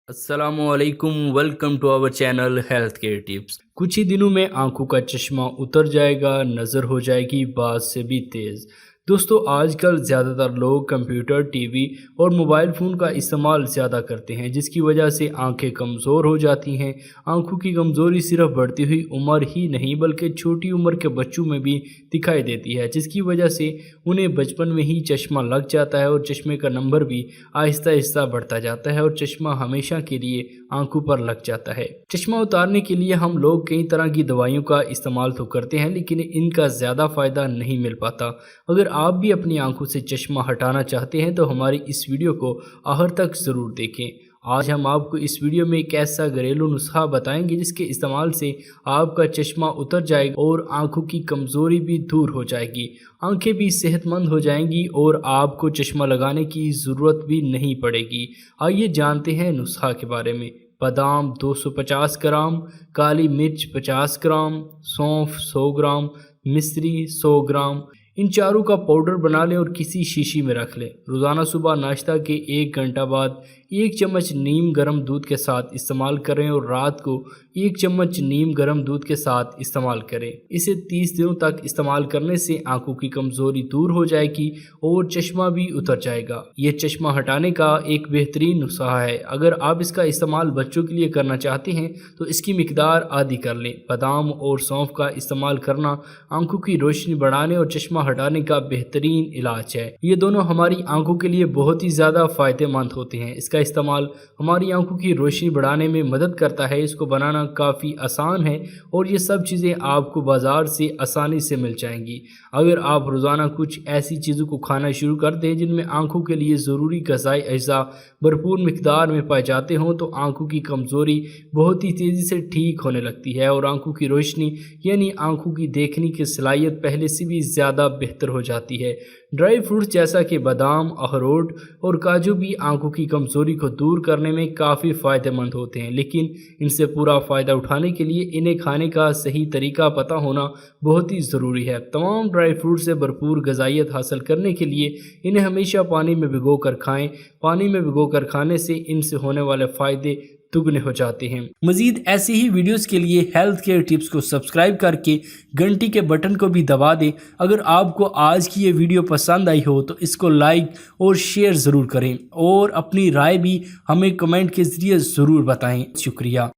अस्सलाम वालेकुम, welcome to our channel health care tips. कुछ ही दिनों में आंखों का चश्मा उतर जाएगा, नज़र हो जाएगी बात से भी तेज़। दोस्तों, आजकल ज़्यादातर लोग कंप्यूटर, टीवी और मोबाइल फ़ोन का इस्तेमाल ज़्यादा करते हैं, जिसकी वजह से आंखें कमज़ोर हो जाती हैं। आंखों की कमज़ोरी सिर्फ बढ़ती हुई उम्र ही नहीं बल्कि छोटी उम्र के बच्चों में भी दिखाई देती है, जिसकी वजह से उन्हें बचपन में ही चश्मा लग जाता है और चश्मे का नंबर भी आहिस्ता आहिस्ता बढ़ता जाता है और चश्मा हमेशा के लिए आंखों पर लग जाता है। चश्मा उतारने के लिए हम लोग कई तरह की दवाइयों का इस्तेमाल तो करते हैं, लेकिन इनका ज़्यादा फ़ायदा नहीं मिल पाता। अगर आप भी अपनी आंखों से चश्मा हटाना चाहते हैं तो हमारी इस वीडियो को आखिर तक ज़रूर देखें। आज हम आपको इस वीडियो में एक ऐसा घरेलू नुस्खा बताएंगे जिसके इस्तेमाल से आपका चश्मा उतर जाएगा और आंखों की कमज़ोरी भी दूर हो जाएगी, आंखें भी सेहतमंद हो जाएंगी और आपको चश्मा लगाने की ज़रूरत भी नहीं पड़ेगी। आइए जानते हैं नुस्खा के बारे में। बादाम 250 ग्राम, काली मिर्च 50 ग्राम, सौंफ 100 ग्राम, मिश्री 100 ग्राम, इन चारों का पाउडर बना लें और किसी शीशी में रख लें। रोज़ाना सुबह नाश्ता के 1 घंटा बाद 1 चम्मच नीम गर्म दूध के साथ इस्तेमाल करें और रात को 1 चम्मच नीम गर्म दूध के साथ इस्तेमाल करें। इसे 30 दिनों तक इस्तेमाल करने से आंखों की कमज़ोरी दूर हो जाएगी और चश्मा भी उतर जाएगा। ये चश्मा हटाने का एक बेहतरीन नुस्खा है। अगर आप इसका इस्तेमाल बच्चों के लिए करना चाहते हैं तो इसकी मिकदार आधी कर लें। बादाम और सौंफ का इस्तेमाल करना आंखों की रोशनी बढ़ाने और चश्मा हटाने का बेहतरीन इलाज है। ये दोनों हमारी आंखों के लिए बहुत ही ज़्यादा फ़ायदेमंद होते हैं। इसका इस्तेमाल हमारी आंखों की रोशनी बढ़ाने में मदद करता है। इसको बनाना काफ़ी आसान है और ये सब चीज़ें आपको बाज़ार से आसानी से मिल जाएंगी। अगर आप रोज़ाना कुछ ऐसी चीज़ों को खाना शुरू कर दें जिनमें आंखों के लिए ज़रूरी ग़िज़ाई अज्जा भरपूर मिकदार में पाए जाते हों तो आंखों की कमज़ोरी बहुत ही तेज़ी से ठीक होने लगती है और आंखों की रोशनी यानी आंखों की देखने की सलाहियत पहले से भी ज़्यादा बेहतर हो जाती है। ड्राई फ्रूट्स जैसा कि बादाम, अखरोट और काजू भी आंखों की कमज़ोरी को दूर करने में काफ़ी फ़ायदेमंद होते हैं, लेकिन इनसे पूरा फ़ायदा उठाने के लिए इन्हें खाने का सही तरीका पता होना बहुत ही ज़रूरी है। तमाम ड्राई फ्रूट से भरपूर ग़िज़ाइयत हासिल करने के लिए इन्हें हमेशा पानी में भिगो कर खाएँ। पानी में भिगो कर खाने से इनसे होने वाले फ़ायदे दुगने हो जाते हैं। मज़ीद ऐसी ही वीडियोस के लिए हेल्थ केयर टिप्स को सब्सक्राइब करके घंटी के बटन को भी दबा दें। अगर आपको आज की ये वीडियो पसंद आई हो तो इसको लाइक और शेयर ज़रूर करें और अपनी राय भी हमें कमेंट के ज़रिए ज़रूर बताएं। शुक्रिया।